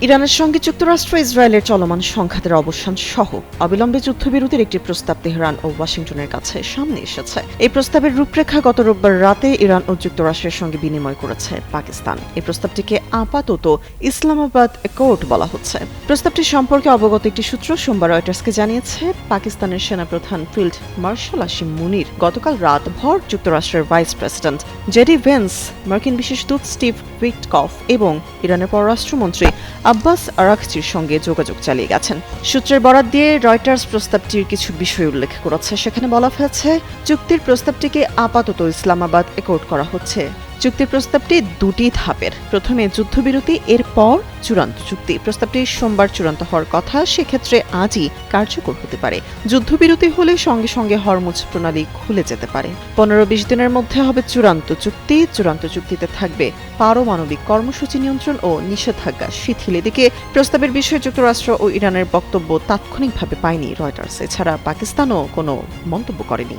ইরানের সঙ্গে যুক্তরাষ্ট্র ইসরায়েলের চলমান সংঘাতের অবসান সহ অবিলম্বে যুদ্ধবিরতির একটি প্রস্তাব তেহরান ও ওয়াশিংটনের কাছে সামনে এসেছে। এই প্রস্তাবের রূপরেখা গত রোববার রাতে ইরান ও যুক্তরাষ্ট্রের সঙ্গে বিনিময় করেছে পাকিস্তান। এই প্রস্তাবটিকে আপাতত ইসলামাবাদ অ্যাকর্ড বলা হচ্ছে। প্রস্তাবটি সম্পর্কে অবগত একটি সূত্র সোমবার রয়টার্সকে জানিয়েছে, পাকিস্তানের সেনাপ্রধান ফিল্ড মার্শাল আসিম মুনির গতকাল রাতভর যুক্তরাষ্ট্রের ভাইস প্রেসিডেন্ট জেডি ভেন্স, মার্কিন বিশেষ দূত স্টিভ উইটকফ এবং ইরানের পররাষ্ট্রমন্ত্রী আব্বাস আরাকচির সঙ্গে যোগাযোগ চালিয়ে গেছেন। সূত্রের বরাত দিয়ে রয়টার্স প্রস্তাবটির কিছু বিষয় উল্লেখ করেছে। সেখানে বলা হয়েছে, চুক্তির প্রস্তাবটিকে আপাতত ইসলামাবাদ অ্যাকর্ড করা হচ্ছে। চুক্তির প্রস্তাবটি দুটি ধাপের। প্রথমে যুদ্ধবিরতি, এরপর চূড়ান্ত চুক্তি। প্রস্তাবটি সোমবার চূড়ান্ত হওয়ার কথা, সেক্ষেত্রে আজই কার্যকর হতে পারে। যুদ্ধবিরতি হলে সঙ্গে সঙ্গে হরমুজ প্রণালী খুলে যেতে পারে। 15-20 দিনের মধ্যে হবে চূড়ান্ত চুক্তি। চূড়ান্ত চুক্তিতে থাকবে পারমাণবিক কর্মসূচি নিয়ন্ত্রণ ও নিষেধাজ্ঞা শিথিল। এদিকে প্রস্তাবের বিষয়ে যুক্তরাষ্ট্র ও ইরানের বক্তব্য তাৎক্ষণিকভাবে পায়নি রয়টার্স। এছাড়া পাকিস্তানও কোনো মন্তব্য করেনি।